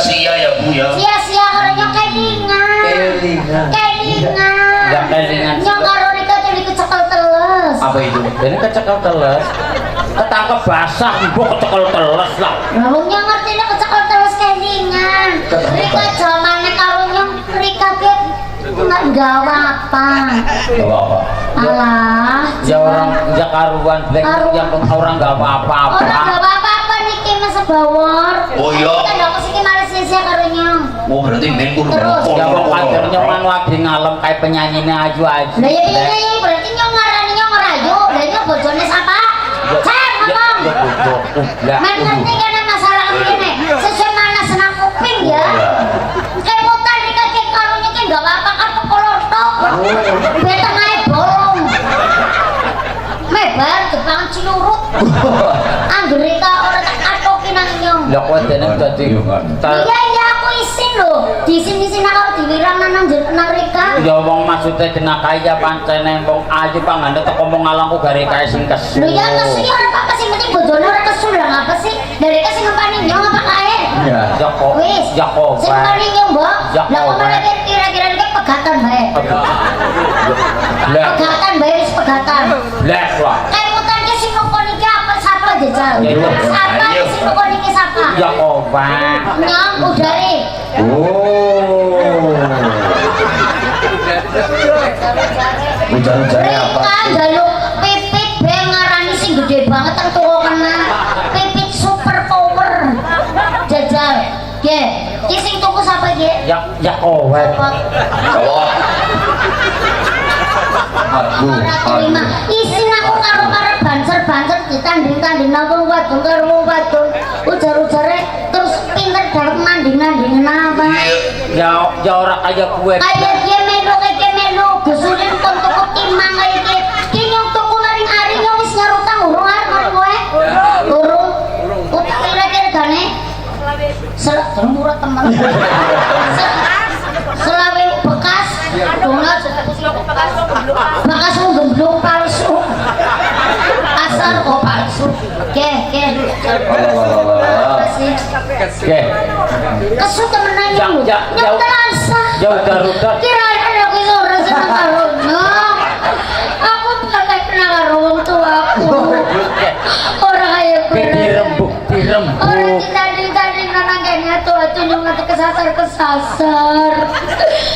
sia-sia ya Bu ya. Sia-sia karo nyong kelingan. Enggak kelingan. Nyong karo Rika jadi kecekel teles. Apa itu? Ini kecekel teles. Ketangkep basah, mbok kecekel teles lah. Nyong ngerti nek kecekel teles kelingan. Rika zamane karo nyong Rika ke nggak gawa apa. Gawa apa? Alah. Ya orang ya karuan black yang orang enggak apa-apa. Orang enggak apa-apa niki Mas Bawor. Oh iya. Kita ndak kesiki malah sia-sia karo nyong. Oh berarti men kudu. Terus. Ya wong kadernya kan lagi ngalem kayak penyanyine Aju-Aju. Lah ya piye berarti nyong ngarani nyong rayu. Lah nyong bojone sapa? Cek ngomong. Lah. Men ngerti kan masalah ngene. Sesuai mana senang kuping ya. Kemutan di kaki karunya ki enggak apa-apa kan kolor tok. Betengae bolong. Mebar Jepang Cilurut. Anggere ka ora tak atoki nang nyong. Lah kok dene dadi Iya aku isin lho. Diisin-isin karo diwirang nang nang Rika. ya wong maksude jenaka ya pancene wong ayu pangane teko wong ngalangku gare kae sing kesu. Lho ya kesu ya ora apa-apa sing penting bojone ora kesu lah ngapa sih? Dari ka sing ngepani nyong apa kae? Ya kok. Wis. Ya kok. Sing ngepani nyong, Mbok. Ya, Lah kok Mbok. kira-kira iki pegatan bae. Lah. Pegatan bae wis pegatan. Lah lah. Kemutan ki sing ngkon iki apa sapa jajal? Ya, iya. Sapa Ayo. sing ngkon iki sapa? Ya kok, Pak. Nyong udare. Oh. Ujar-ujarnya apa? Rika njaluk pipit be ngarani sing gede banget teng toko kena. Pipit super power. Jajal. Ge, ki sing tuku sapa ge? Ya kowet. Cowok. Aduh. Ora terima. Isin aku karo banser-banser ditanding-tanding nang wadon karo wong wadon. Ujar-ujare terus pinter dalem manding-manding apa? Ya ora kaya kuwe. Kayak dia melu gusurin kon tuku timang kaya iki. Ki nyong tuku maring-ari nyong wis ngarutang urung arep kowe. Urung. Utang kira-kira gane. Selak murah temen. Selawe bekas. Donat bekasmu gemblung palsu. Asal kok palsu. Ke. Oke. Kesu temenan Yang- nyong. yang- Nyong terasa. Ya udah. Kira-kira aku iso ora seneng karo nyong. Aku bukan kenal karo wong tuaku. Ora kaya kowe. Dirembuk. Orang ditanding-tanding nang kene tuh nyong nganti kesasar.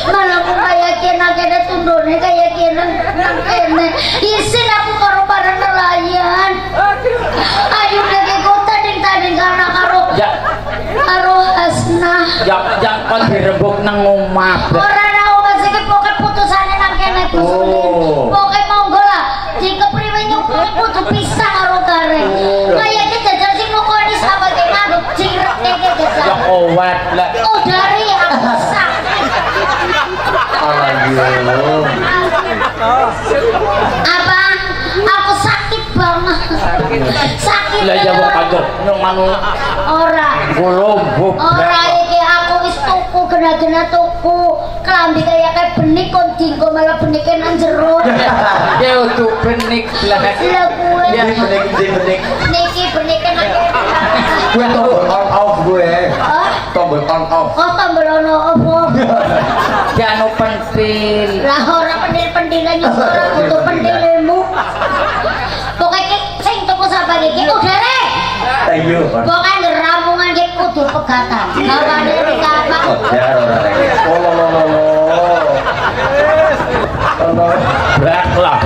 Malah aku kaya kene tundone kaya kene nang kene. Isin aku karo para nelayan. Ayo lagi ku tanding-tanding karo Ya Hasnah. yang kon dirembuk nang omah. Ora tau Mas iki pokoke putusane nang kene Oh. Pokoke monggo lah. Di kepriwe nyong kudu pisah karo kare. Kaya iki jajal sing nukoni sama ki manut cirek iki Ya jajal. kowet lah. Oh dari aku sakit. Apa? Aku sakit banget. Sakit. Lah ya wong kantor nyong manu Ora. golombok. Ora iki aku wis tuku gena-gena tuku klambi kayak benik kon dinggo malah benike nang jero. Ya untuk benik lah. Lah kuwe Ya benik. niki benike nang kene. Gue tombol on off gue. Oh, Tombol on off. oh tombol ono opo? Jano pentil. Lah ora pendil-pendilan nyusul ora butuh pendilmu. Pokoke sing tuku sapa iki udare. Ayo. Pokoke ngeramungan iki kudu pegatan. Ngawane iki apa? Jar ora lagi. Berat lah.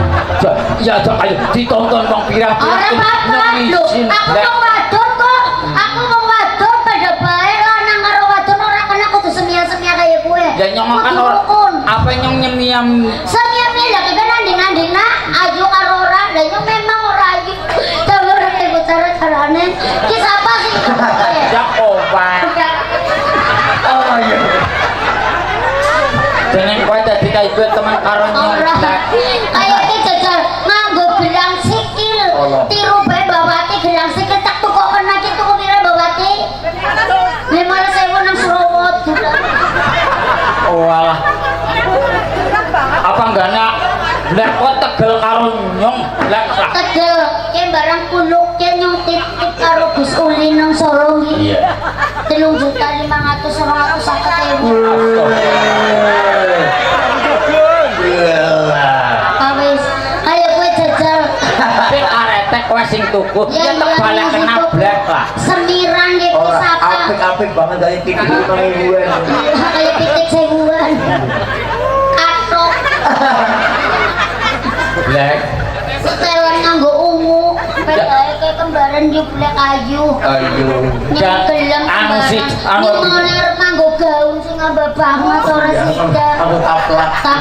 Ya ayo ditonton wong pirang. Ora apa-apa. Lho, aku wong wadon kok. Aku wong wadon pada bae lanang karo wadon ora kena kudu semia-semia kaya kowe. Ya nyong kan Kudu ora. rukun. Apa nyong nyemiam. Semia-semia lah kagak nanding-nandingna ayu karo ora. Lah nyong memang ora ayu. Tapi ora kaya cara-carane. Ki sapa sing Ya kowet. Oh iya. Jeneng kowe dadi kaya iku teman karo nyong. Ora. Kayak iki jajal nganggo gelang sikil. Tiru bae bawati gelang sikil tak tukok kena ki tuku pira bawati? 15.000 nang Surowot. Oh alah. Apa enggak nak? Lah kok tegel karo nyong. Lah Tegel, ke barang kuluk ke nyong titip karo Gus Uli nang Solo iki. Iya. Awis, ayo kowe jajal. Sing aretek kowe sing tuku. Ya, Ya tak balik iya, kena tuku. blek lah. Semiran gitu Orang sapa. apik-apik banget dari titik ribuan. Kayak titik sewuan. Katok. Blek. Setelan nganggo ungu. Pedae kayak kembaran jublek ayu. Ayo. Nyegelang Anu kembaran. sih, anu Ini mau nerep nganggo gaun sing ngambah banget ora sida. Aku taplak. Tak.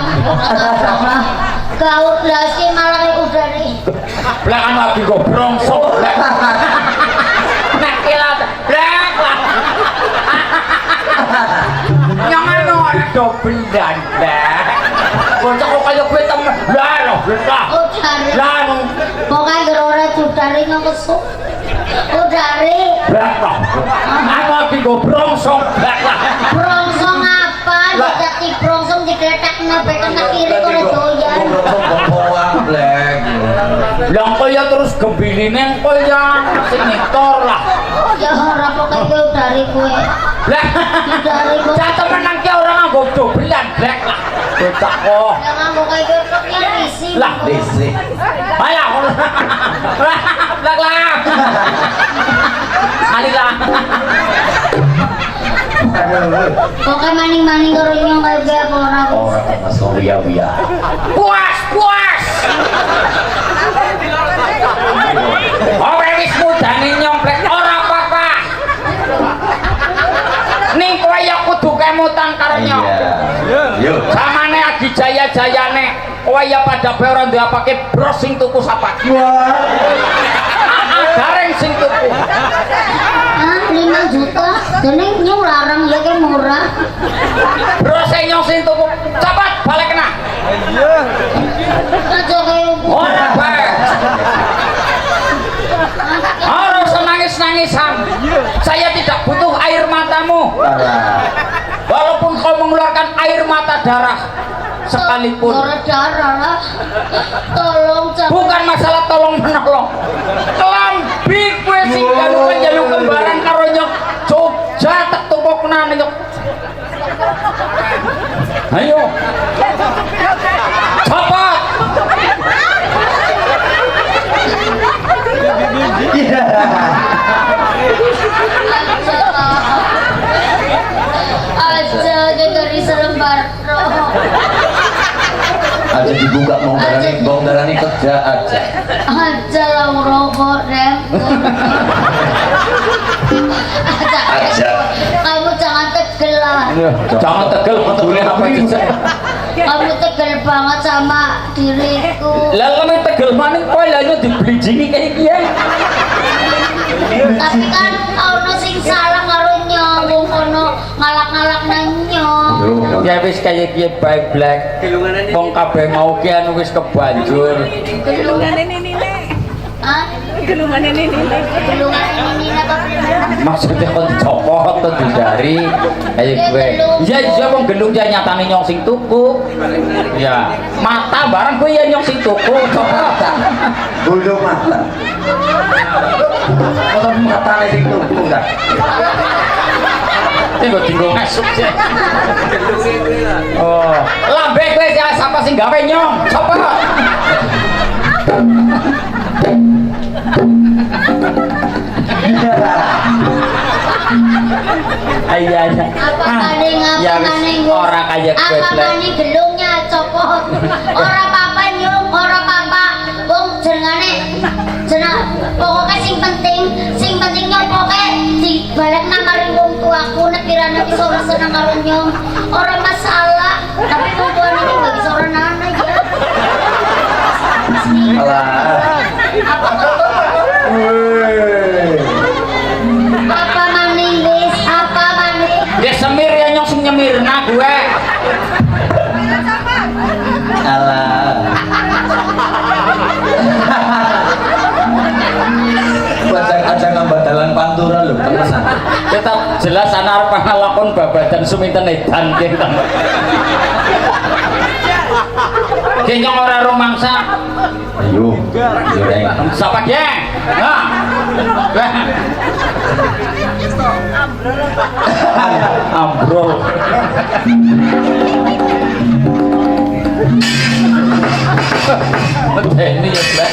Gaun lah sih malah kayak udari. Blek anu lagi gobrong sok blek. Nek kilat blek lah. Yang anu ada dobel dan blek. Bocah kok kaya kowe temen. Lah lho blek lah. Udari. Lah anu Pokoknya gerora judari ngekesuk. Udari. blek lah. Anu lagi gobrong sok blek lah. Brongsong apa? Lah. Jadi brongsong digletak nabe kena kiri kore doyan. Bong-bong black. Yang kaya terus gembiline kaya sing ngitor lah. Ya ora pokoknya gue dari gue. Blek. Dari gue. Saya temenan ki ora nganggo dobelan blek lah. Bocah kok. Jangan pokoknya gue koknya risi. Lah Desi. ayo. Blek lah. Alilah. Pokoknya maning-maning karo nyong kayak gue apa ora. Orang masuk wia-wia. Puas, puas. Ora wis mudane nyomplek ora apa-apa. Ning kowe ya kudu kemutan karo nyong. Iya. Yuk. Samane adi jaya-jayane kowe ya pada bae ora duwe apake bros sing tuku sapa. Wah. Gareng sing tuku. Ah, 5 juta. Dene nyong larang ya kayak murah. Bros nyong sing tuku. Cepat balik kena. Aja kayak Ora bae. Harus nangis-nangisan. Saya tidak butuh air matamu. Parah. Walaupun kau mengeluarkan air mata darah sekalipun. darah lah. Tolong jangan. Bukan masalah tolong menolong. Kelambi kowe sing kanu jaluk kembaran karo nyok Jogja tak tupokna nyok. Ayo. Cepat. Iya. Aja dari selembar roh. Aja dibuka mau darani kerja aja. Aja lah rokok rem. Aja. Kamu jangan tegel lah. Jangan tegel betulnya apa aja. Kamu tegel banget sama diriku. Lah lame tegel maning kowe lha yo diblijingi kayak iki. Tapi kan ono sing salah karo nyong, wong kono ngalak-ngalak nang nyong. Ya wis kaya piye bae black. Wong kabeh mau ki anu wis kebanjur. Gelungan ini nih. Hah? Gelungan ini nih. Gelungan ini apa belum? Maksudnya kon dicopot atau didari kayak gue. Iya iya wong gelung ya nyatane nyong sing tuku. Ya, mata barang gue ya nyong sing tuku. Copot. Bulu mata. Kalau mata sing tuku enggak. Tinggal tinggal masuk sih. Oh, lambe gue ya siapa sing gawe nyong? Copot. Iya iya. Apa maning Ya apa wis maning ora kaya gue apa black. maning gelungnya copot. Ora apa-apa nyong, ora apa-apa. Wong jenengane pokoknya sing penting nyong pokoknya dibalik nang karo wong tuaku nek kirane wis ora seneng karo nyong. Ora masalah, tapi wong tuane iki gak bisa ora nana ya. Alah. Apa apa maning wis, apa maning. Dia semir ya nyong sing nyemirna gue. Alah. Aja ngambadalan pantura lho, temenan. Tetap jelas anak arep nglakon babadan suminten edan kita. Ki nyong ora rumangsa. Ayo. Yo reng. Sapa ge? Nah. Ambrol. Ini ya, Black.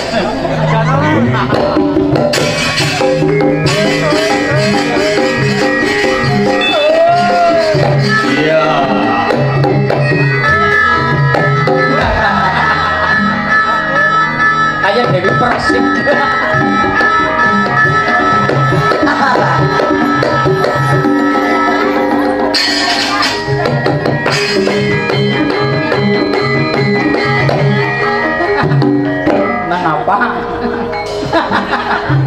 Iya. Kayak Dewi Persik. Nang apa?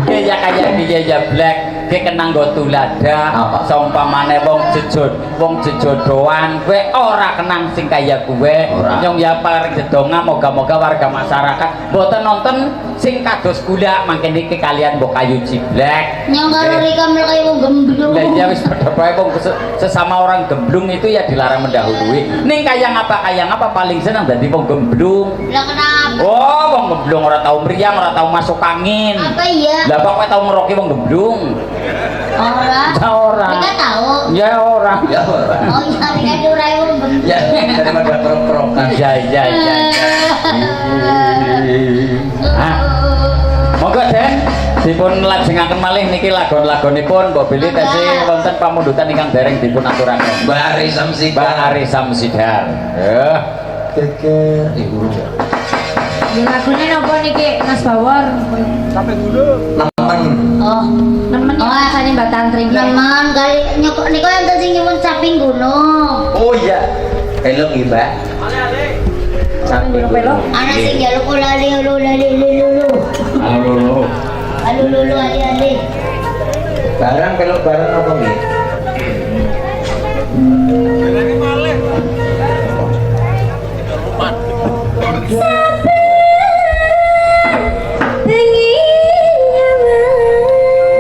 Ya kayak dia ya Black. Dia kenang go tulada. Apa? Saumpamane wong jejodoan kowe ora kenang sing kaya kowe. Ora. Nyong ya paring dedonga moga-moga warga masyarakat mboten nonton sing kados kula mangke niki kalian mbok kayu jiblek. Nyong karo Rika mel kaya wong gemblung. Lah ya wis padha bae wong sesama orang gemblung itu ya dilarang mendahului. Ning kaya ngapa paling seneng dadi wong gemblung. Lah kenapa? Oh, wong gemblung ora tau mriyang, ora tau masuk angin. Apa iya? Lah kok kowe tau ngeroki wong gemblung? Ora. Ya ora. Rika tahu. Ya ora. Ya ora. Oh iya, Rika diurai wong gemblung. Ya daripada krok-krokan. Ya. Ah. Monggo Den, dipun lajengaken malih niki lagon-lagonipun Mbok Bili tesih wonten pamundutan ingkang dereng dipun aturaken. Mbak Ari Samsidar. Mbak Ari Samsidar. Ya. Keker. Ibu. Ya lagune napa niki Mas Bawor? Nemen. Oh, Nemen ya rasane Mbak Tantri. nemen kali nyokok niku yang tadi nyuwun saping gunung. Oh iya. Hello Mbak. Sambil belok. Anak sing jaluk lali lulu. Halo. Lulu ali. Barang pelok barang apa nggih?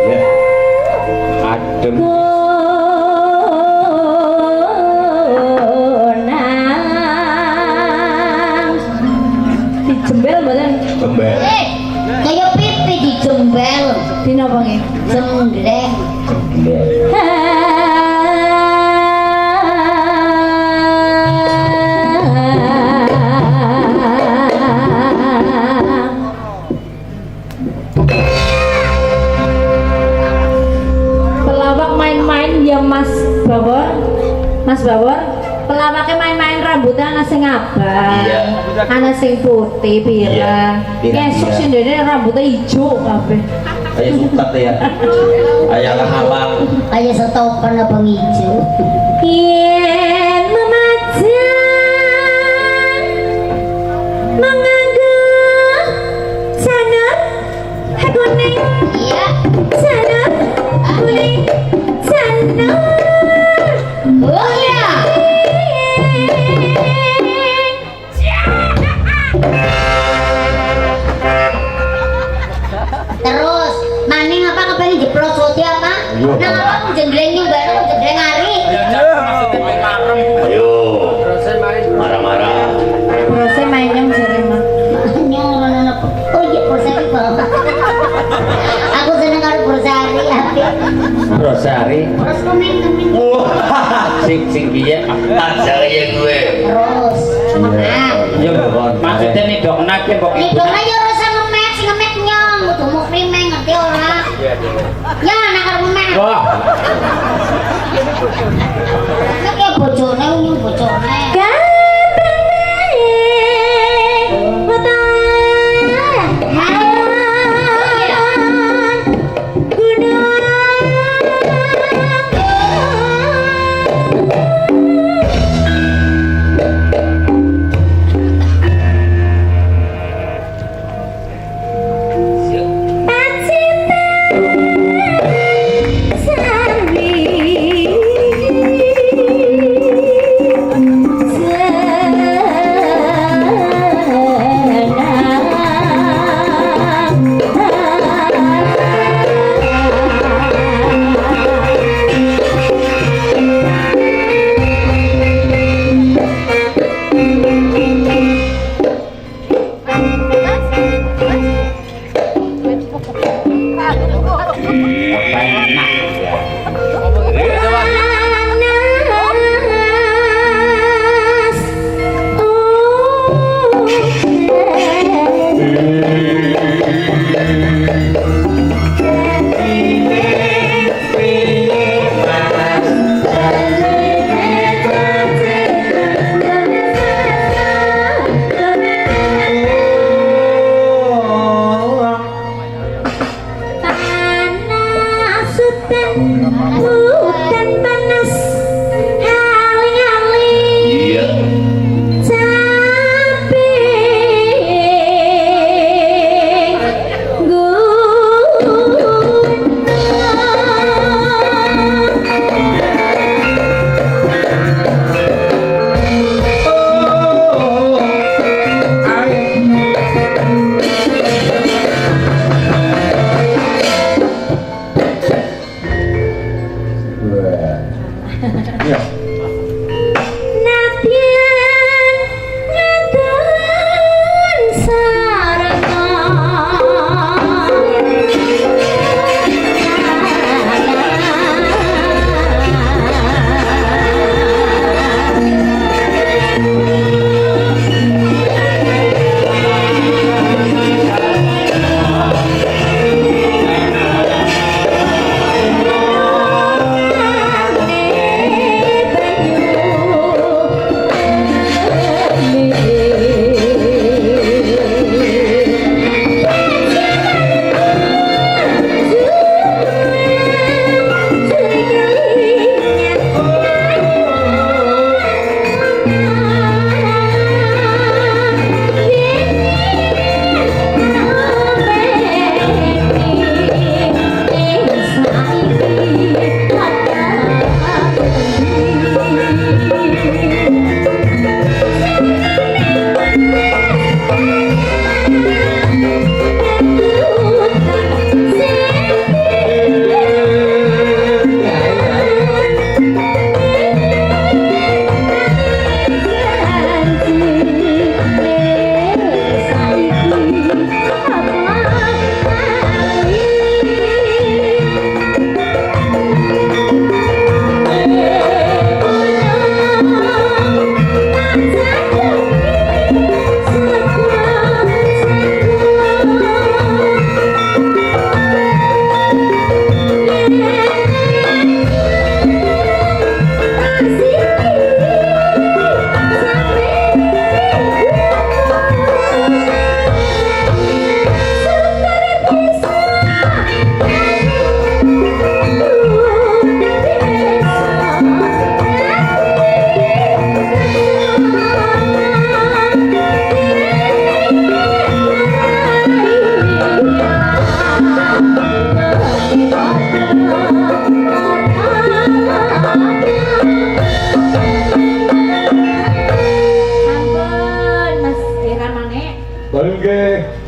Ya. Adem. Dijembel mboten? Bembel. Kaya pipi dijembel. Dina apa nggih? Jembleng. Pelawak main-main ya Mas Bawor. Mas Bawor, pelawaknya main-main rambutnya ana sing abang. Iya. Ana sing putih pirang. Iya, Esuk iya. sing dene rambutnya ijo kabeh. Kayak sukat ya. Ayah halang. Kaya setopan abang ijo. Yen memajang menganggo sanur kuning Iya. sanur kuning sanur Oh iya. Terus, maning apa kepengen diplosoti apa? Iya. Nah, apa jembleng juga, jembleng hari. Ayo. Marah-marah. proses mainnya jare mah Nyong anak. Oh iya, Pursari bapak. Aku seneng karo Pursari ya. Rosari. Terus komen. Sing piye? Aja ya gue. Terus, nah. Ya maksudnya nih dok nake kok Ini dong aja rasa ngemek, si ngemek nyong. Butuh mau krimeng, ngerti orang. Ya, anak karo ngemek. wah Ngemek ya bojone, nyong bojone. Sari Iya. Nadyan ngatan sarana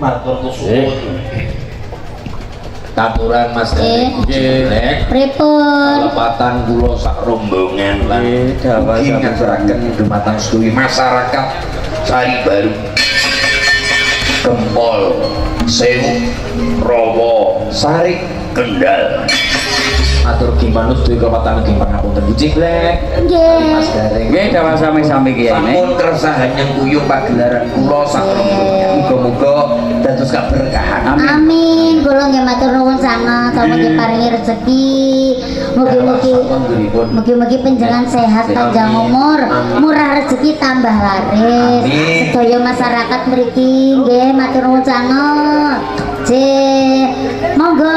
Matur nuwun. Katuran Mas Nggih. Nek Pripun? lepatan kula sak rombongan lan mugi ngaturaken dumateng sedaya masyarakat Sari Baru, Gempol, Sewu, Rawa, Sari, Kendal. Atur gimanus duwe kepatan nggih pangapunten Guci Blek. Nggih. Mas Gareng. Nggih dawa sami-sami kiai. Sampun keresahan nyengkuyung pagelaran kula sak rombongan. Muga-muga dados kaberkahan. Amin. Kula nggih matur nuwun sanget, sama nggih paringi rezeki. Mugi-mugi panjenengan sehat, panjang umur, murah rezeki tambah laris. Amin. Sedaya masyarakat mriki nggih matur nuwun sanget. Monggo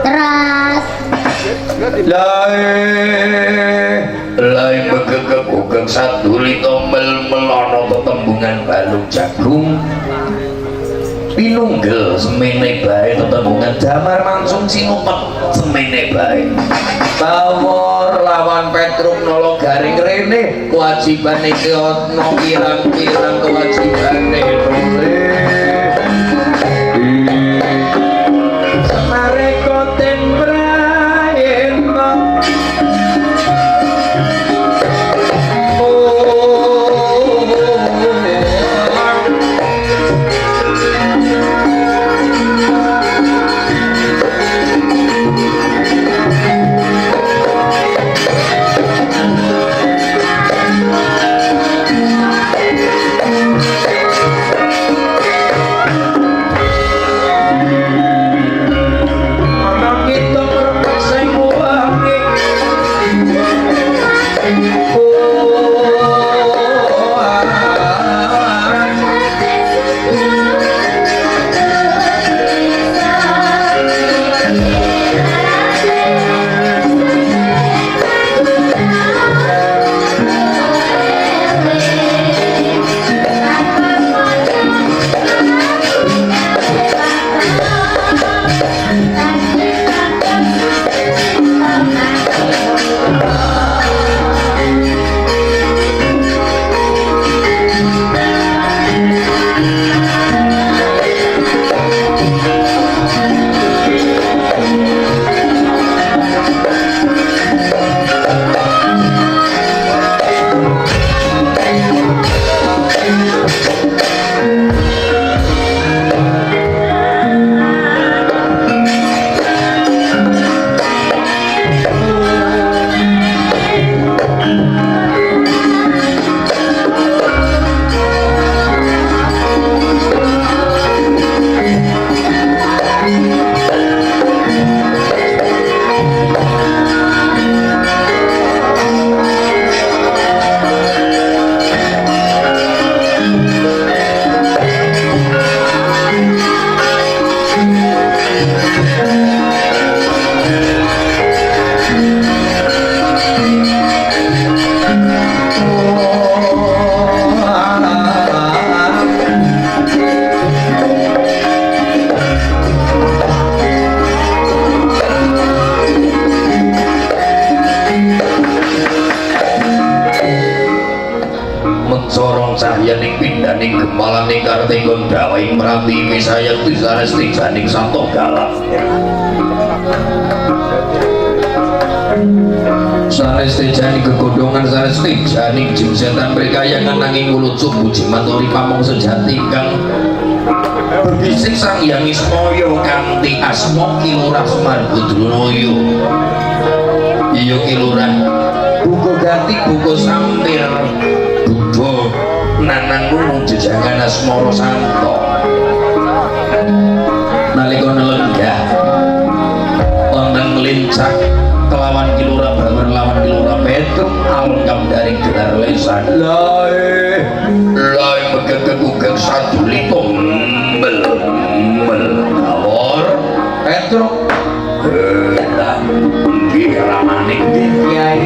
teras. Lai megegek ugeng saduli tombel melono tetembungan balung jagung pinunggel semene bae tetembungan damar mangsung sinupet semene bae tawor lawan Petruk nolong garing rene kewajiban iki ono pirang-pirang kewajibane semare koten sayaning pindaning gemalang kartikon dawing pratiwi sayang disaresti janing sato galak saresti janing kegodongan saresti janing jin setan prikayangan nanging mulut subuh jimaturi pamong sejati kang berbisik sang yang ismoyo kanti asmo kilurah Semarbudronoyo iya kilurah buku ganti buku sampir budo nanang gunung jejangan asmoro santo nalika lenggah wonten lincak kelawan kilurah Bawor lawan kilurah Petruk alengkap dari gelar lesan lae megegegugeg sadulita mbel Bawor Petruk nggih ramane nggih Kyai